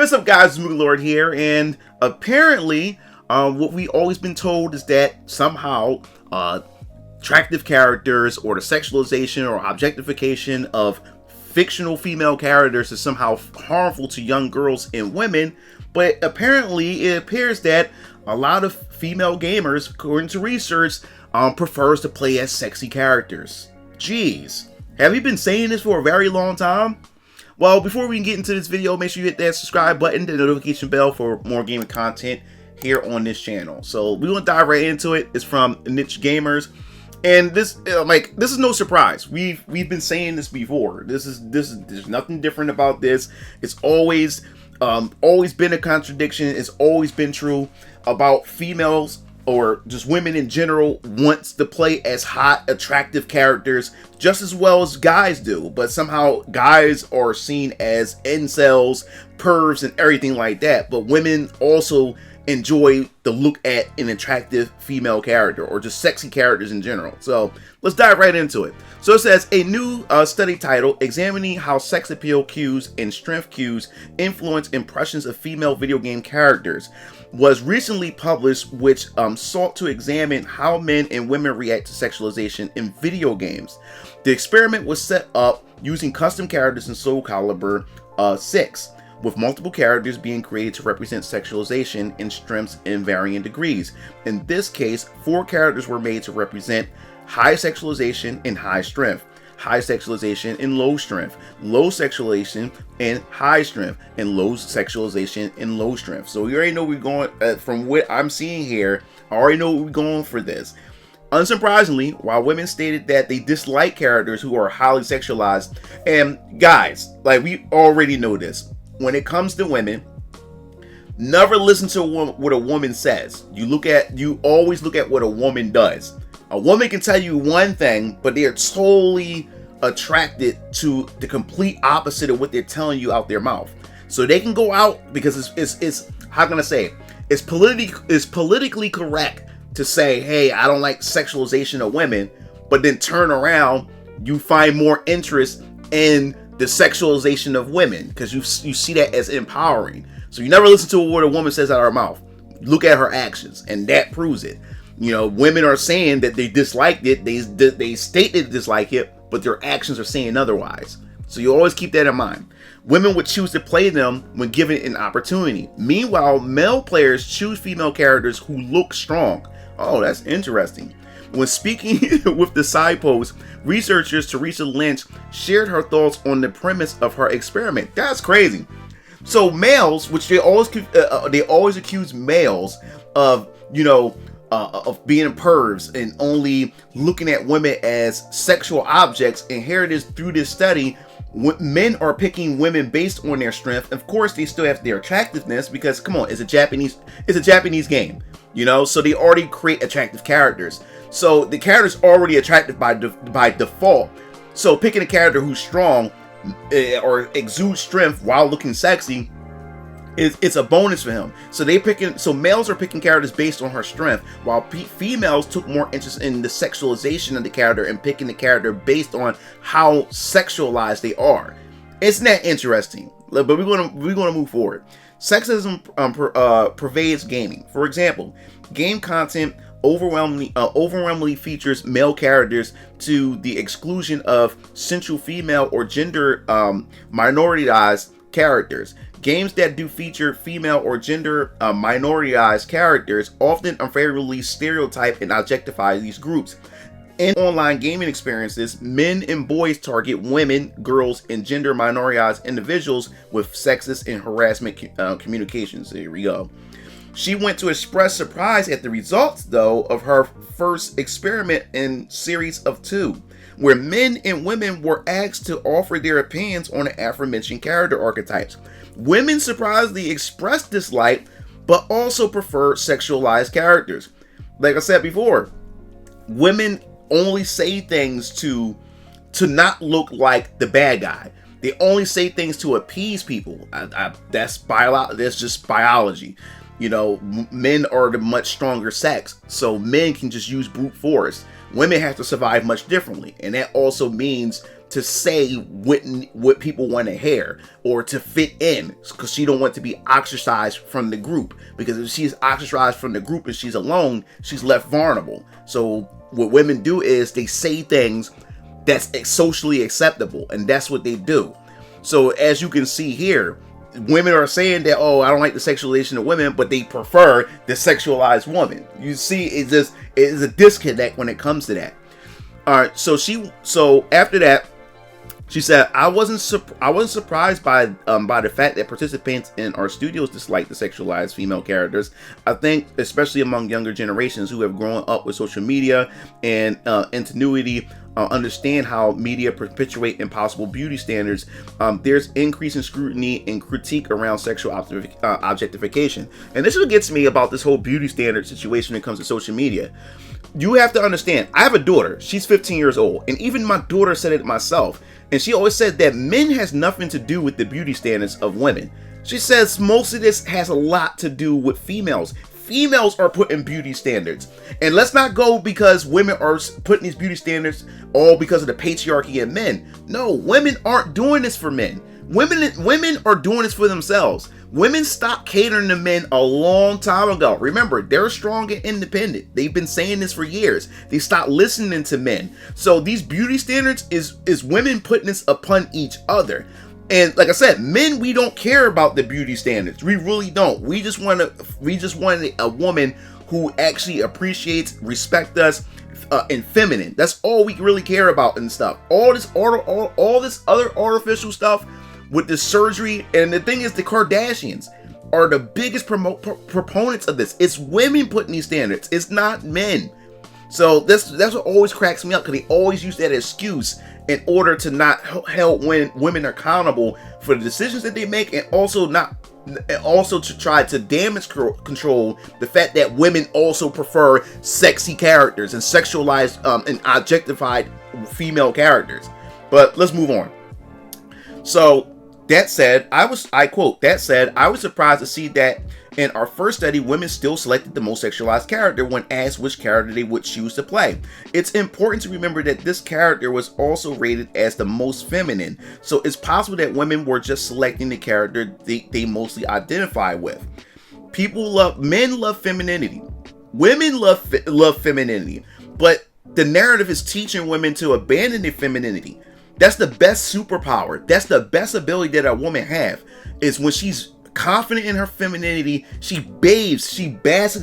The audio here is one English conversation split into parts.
what's up, guys? MugenLord here, and apparently, what we always been told is that somehow, attractive characters or the sexualization or objectification of fictional female characters is somehow harmful to young girls and women. But apparently, it appears that a lot of female gamers, according to research, prefers to play as sexy characters. Jeez, have you been saying this for a very long time? Well, before we can get into this video, make sure you hit that subscribe button, the notification bell for more gaming content here on this channel. So we want to dive right into it. It's from Niche Gamers, and this is no surprise. We've been saying this before. There's nothing different about this. It's always been a contradiction. It's always been true about females or just women in general wants to play as hot, attractive characters just as well as guys do. But somehow guys are seen as incels, pervs, and everything like that. But women also enjoy the look at an attractive female character or just sexy characters in general. So let's dive right into it. So it says a new study titled examining how sex appeal cues and strength cues influence impressions of female video game characters was recently published, which sought to examine how men and women react to sexualization in video games. The experiment was set up using custom characters in Soul Calibur 6, with multiple characters being created to represent sexualization in strengths in varying degrees. In this case, 4 characters were made to represent high sexualization and high strength, high sexualization and low strength, low sexualization and high strength, and low sexualization and low strength. So we already know we're going, from what I'm seeing here, I already know we're going for this. Unsurprisingly, while women stated that they dislike characters who are highly sexualized, and guys, like, we already know this. When it comes to women, never listen to what a woman says. You always look at what a woman does. A woman can tell you one thing, but they are totally attracted to the complete opposite of what they're telling you out their mouth. So they can go out because it's how can I say it? It's politically correct to say, hey, I don't like sexualization of women, but then turn around, you find more interest in the sexualization of women because you see that as empowering. So you never listen to what a woman says out of her mouth. Look at her actions, and that proves it. You know, women are saying that they disliked it. They state they dislike it, but their actions are saying otherwise. So you always keep that in mind. Women would choose to play them when given an opportunity. Meanwhile, male players choose female characters who look strong. Oh, that's interesting. When speaking with the side post, researchers Teresa Lynch shared her thoughts on the premise of her experiment. That's crazy. So males, which they always accuse males of, of being pervs and only looking at women as sexual objects. And here it is through this study, men are picking women based on their strength. Of course, they still have their attractiveness because, come on, it's a Japanese game, so they already create attractive characters. So the character's already attractive by default. So picking a character who's strong or exudes strength while looking sexy, it's a bonus for him. So males are picking characters based on her strength, while females took more interest in the sexualization of the character and picking the character based on how sexualized they are. Isn't that interesting? But we're gonna move forward. Sexism pervades gaming. For example, game content overwhelmingly features male characters to the exclusion of central female or gender minoritized characters. Games that do feature female or gender minoritized characters often unfavorably stereotype and objectify these groups. In online gaming experiences, men and boys target women, girls, and gender minoritized individuals with sexist and harassment communications. Here we go. She went to express surprise at the results, though, of her first experiment in series of 2, where men and women were asked to offer their opinions on the aforementioned character archetypes. Women surprisingly expressed dislike, but also preferred sexualized characters. Like I said before, women only say things to not look like the bad guy. They only say things to appease people. That's just biology. Men are the much stronger sex, so men can just use brute force. Women have to survive much differently, and that also means to say what people want to hear or to fit in, because she don't want to be ostracized from the group, because if she's ostracized from the group and she's alone, she's left vulnerable. So what women do is they say things that's socially acceptable, and that's what they do. So as you can see here, women are saying that, oh, I don't like the sexualization of women, but they prefer the sexualized woman. You see, it is a disconnect when it comes to that. All right, so after that, she said, I wasn't surprised by the fact that participants in our studios dislike the sexualized female characters. I think, especially among younger generations who have grown up with social media and ingenuity, understand how media perpetuate impossible beauty standards. There's increasing scrutiny and critique around sexual objectification. And this is what gets me about this whole beauty standard situation when it comes to social media. You have to understand, I have a daughter. She's 15 years old. And even my daughter said it myself. And she always said that men has nothing to do with the beauty standards of women. She says most of this has a lot to do with females. Females are putting beauty standards. And let's not go because women are putting these beauty standards all because of the patriarchy and men. No, women aren't doing this for men. Women are doing this for themselves. Women stopped catering to men a long time ago. Remember, they're strong and independent. They've been saying this for years. They stopped listening to men. So these beauty standards is women putting this upon each other. And like I said, men, we don't care about the beauty standards. We really don't. We just want a woman who actually appreciates, respects us, and feminine. That's all we really care about and stuff. All this other artificial stuff with the surgery, and the thing is, the Kardashians are the biggest proponents of this. It's women putting these standards. It's not men. So that's what always cracks me up, because they always use that excuse in order to not hold women accountable for the decisions that they make, and also to try to damage control the fact that women also prefer sexy characters and sexualized and objectified female characters. But let's move on. So that said, I quote, that said, I was surprised to see that in our first study, women still selected the most sexualized character when asked which character they would choose to play. It's important to remember that this character was also rated as the most feminine, so it's possible that women were just selecting the character they mostly identify with. Men love femininity. Women love femininity, but the narrative is teaching women to abandon their femininity. That's the best superpower. That's the best ability that a woman have, is when she's confident in her femininity, she basks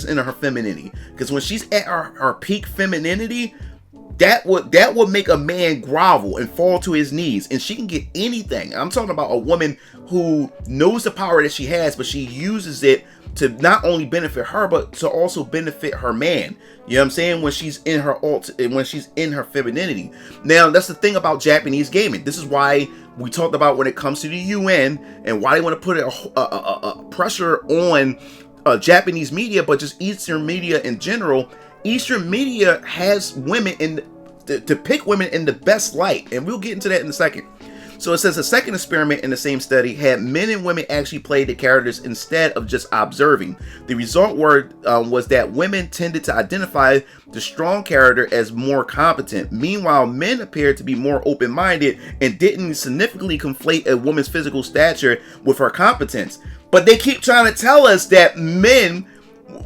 in her femininity. Because when she's at her peak femininity, that would make a man grovel and fall to his knees, and she can get anything. I'm talking about a woman who knows the power that she has, but she uses it to not only benefit her, but to also benefit her man. You know what I'm saying? When she's in her femininity. Now, that's the thing about Japanese gaming. This is why we talked about when it comes to the UN and why they want to put a pressure on Japanese media, but just Eastern media in general. Eastern media has women to pick women in the best light, and we'll get into that in a second. So it says a second experiment in the same study had men and women actually play the characters instead of just observing. The result was that women tended to identify the strong character as more competent. Meanwhile, men appeared to be more open-minded and didn't significantly conflate a woman's physical stature with her competence. But they keep trying to tell us that men,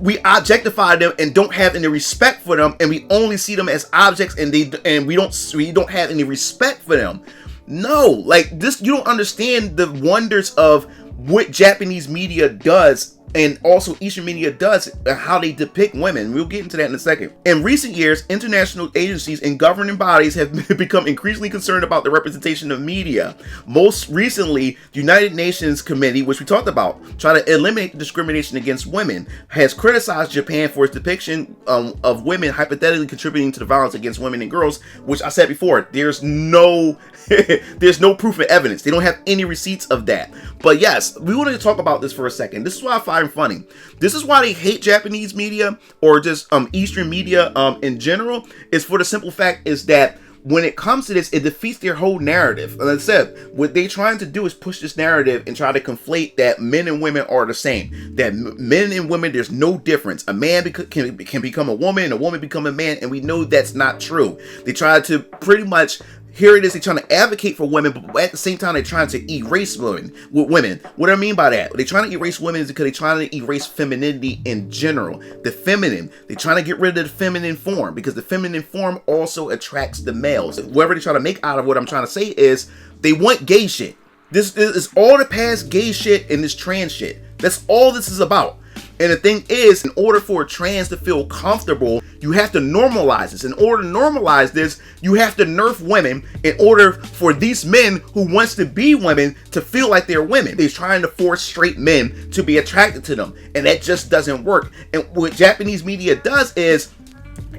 we objectify them and don't have any respect for them, and we only see them as objects, and we don't have any respect for them. No, like this, you don't understand the wonders of what Japanese media does and also Eastern media does and how they depict women. We'll get into that in a second. In recent years, international agencies and governing bodies have become increasingly concerned about the representation of media. Most recently, the United Nations Committee, which we talked about, try to eliminate discrimination against women, has criticized Japan for its depiction of women hypothetically contributing to the violence against women and girls, which I said before, there's no proof of evidence. They don't have any receipts of that. But yes, we wanted to talk about this for a second. This is what I find funny. This is why they hate Japanese media or just Eastern media in general, is for the simple fact is that when it comes to this, it defeats their whole narrative. As I said, what they're trying to do is push this narrative and try to conflate that men and women are the same. That men and women, there's no difference. A man can become a woman, and a woman become a man, and we know that's not true. They try to pretty much here it is, they're trying to advocate for women, but at the same time, they're trying to erase women. What do I mean by that? They're trying to erase women is because they're trying to erase femininity in general. The feminine. They're trying to get rid of the feminine form, because the feminine form also attracts the males. Whatever they're trying to make out of what I'm trying to say is, they want gay shit. This is all the past gay shit and this trans shit. That's all this is about. And the thing is, in order for a trans to feel comfortable, you have to normalize this. In order to normalize this, you have to nerf women in order for these men who wants to be women to feel like they're women. They're trying to force straight men to be attracted to them. And that just doesn't work. And what Japanese media does is,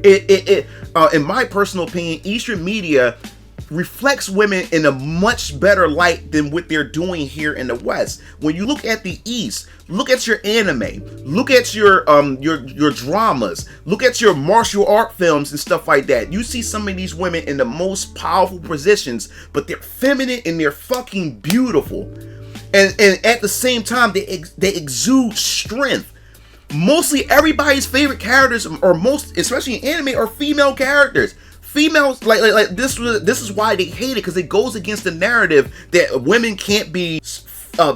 in my personal opinion, Eastern media reflects women in a much better light than what they're doing here in the West. When you look at the East, look at your anime, look at your dramas, look at your martial art films and stuff like that. You see some of these women in the most powerful positions, but they're feminine and they're fucking beautiful. And at the same time, they exude strength. Mostly everybody's favorite characters, or most, especially in anime, are female characters. Females, like this is why they hate it, because it goes against the narrative that women can't be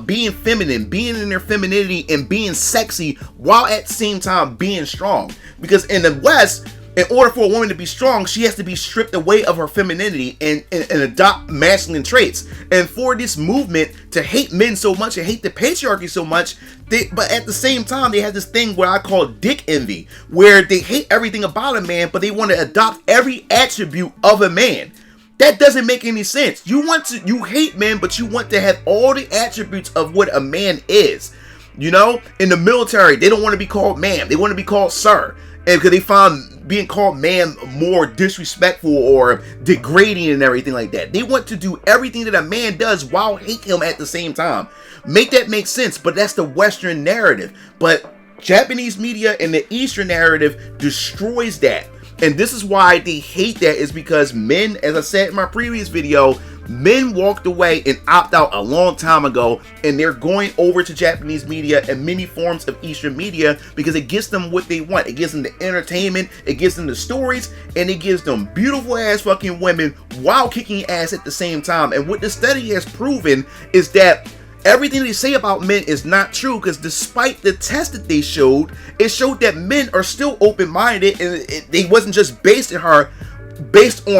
being feminine, being in their femininity, and being sexy while at the same time being strong. Because in the West, in order for a woman to be strong, she has to be stripped away of her femininity and adopt masculine traits. And for this movement to hate men so much and hate the patriarchy so much, but at the same time, they have this thing what I call dick envy, where they hate everything about a man, but they want to adopt every attribute of a man. That doesn't make any sense. You hate men, but you want to have all the attributes of what a man is. You know, in the military, they don't want to be called ma'am. They want to be called sir. And because they find being called ma'am more disrespectful or degrading and everything like that. They want to do everything that a man does while hate him at the same time. Make that make sense, but that's the Western narrative. But Japanese media and the Eastern narrative destroys that. And this is why they hate that, is because men, as I said in my previous video, men walked away and opted out a long time ago, and they're going over to Japanese media and many forms of Eastern media because it gives them what they want. It gives them the entertainment, it gives them the stories, and it gives them beautiful ass fucking women while kicking ass at the same time. And what the study has proven is that everything they say about men is not true, because despite the test that they showed, it showed that men are still open-minded, and they wasn't just based on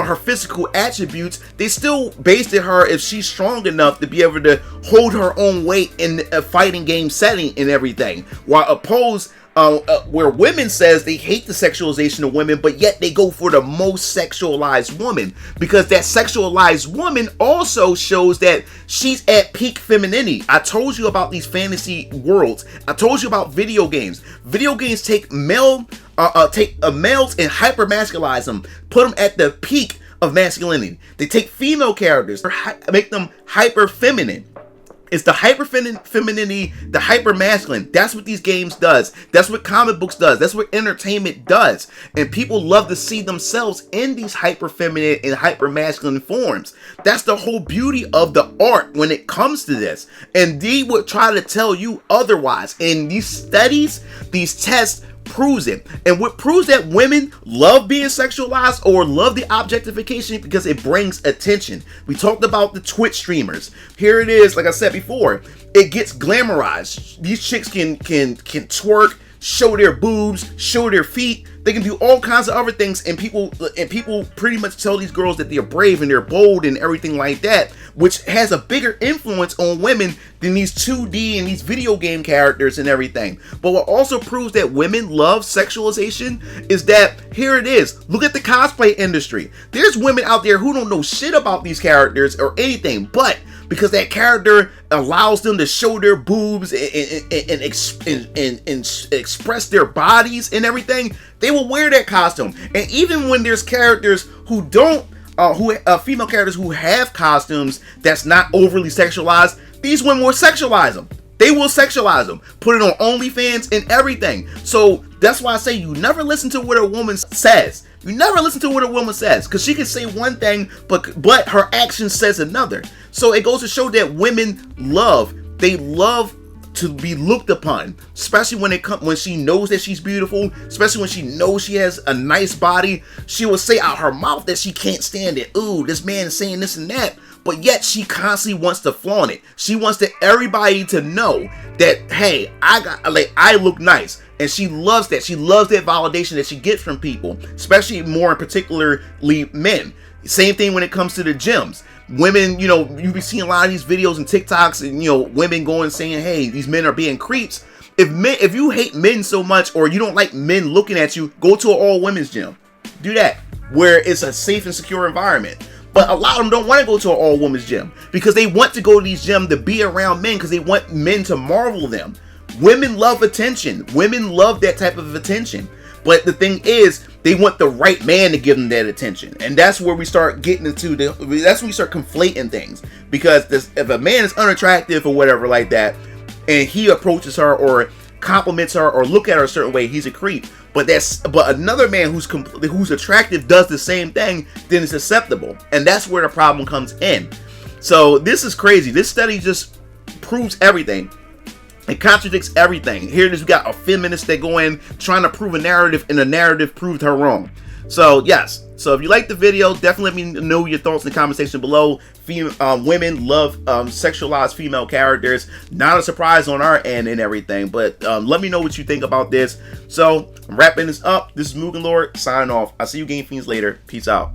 her physical attributes. They still based on her if she's strong enough to be able to hold her own weight in a fighting game setting and everything. While opposed, where women says they hate the sexualization of women, but yet they go for the most sexualized woman, because that sexualized woman also shows that she's at peak femininity. I told you about these fantasy worlds. I told you about video games. Video games take males and hyper-masculize them, put them at the peak of masculinity. They take female characters, make them hyper-feminine. It's the hyper-femininity, the hyper-masculine. That's what these games does. That's what comic books does. That's what entertainment does. And people love to see themselves in these hyper-feminine and hyper-masculine forms. That's the whole beauty of the art when it comes to this. And they would try to tell you otherwise. And these studies, these tests, proves it. And what proves that women love being sexualized or love the objectification, because it brings attention. We talked about the Twitch streamers. Here it is, like I said before, it gets glamorized. These chicks can twerk, show their boobs, show their feet. They can do all kinds of other things, and people pretty much tell these girls that they're brave and they're bold and everything like that, which has a bigger influence on women than these 2D and these video game characters and everything. But what also proves that women love sexualization is that, here it is, look at the cosplay industry. There's women out there who don't know shit about these characters or anything, but because that character allows them to show their boobs and express their bodies and everything, they will wear that costume. And even when there's characters who don't, female characters who have costumes that's not overly sexualized, these women will sexualize them. They will sexualize them, put it on OnlyFans and everything. So that's why I say you never listen to what a woman says. You never listen to what a woman says, because she can say one thing, but her action says another. So it goes to show that women love to be looked upon, especially when she knows that she's beautiful, especially when she knows she has a nice body. She will say out her mouth that she can't stand it. Ooh, this man is saying this and that, but yet she constantly wants to flaunt it. She wants everybody to know that, hey, I look nice. And she loves that. She loves that validation that she gets from people, especially more in particularly men. Same thing when it comes to the gyms. Women, you be seeing a lot of these videos and TikToks and, women going saying, hey, these men are being creeps. If you hate men so much, or you don't like men looking at you, go to an all women's gym. Do that, where it's a safe and secure environment. But a lot of them don't want to go to an all women's gym because they want to go to these gyms to be around men because they want men to marvel them. Women love attention. Women love that type of attention. But the thing is, they want the right man to give them that attention. And that's where we start getting into that's when we start conflating things. Because if a man is unattractive or whatever like that, and he approaches her or compliments her or look at her a certain way, he's a creep. But another man who's attractive does the same thing, then it's acceptable. And that's where the problem comes in. So this is crazy. This study just proves everything. It contradicts everything. Here it is, we got a feminist that go in trying to prove a narrative, and the narrative proved her wrong. So yes, so if you like the video, definitely let me know your thoughts in the comment section below. Women love sexualized female characters. Not a surprise on our end and everything, but let me know what you think about this. So I'm wrapping this up. This is MugenLord signing off. I'll see you Game Fiends later. Peace out.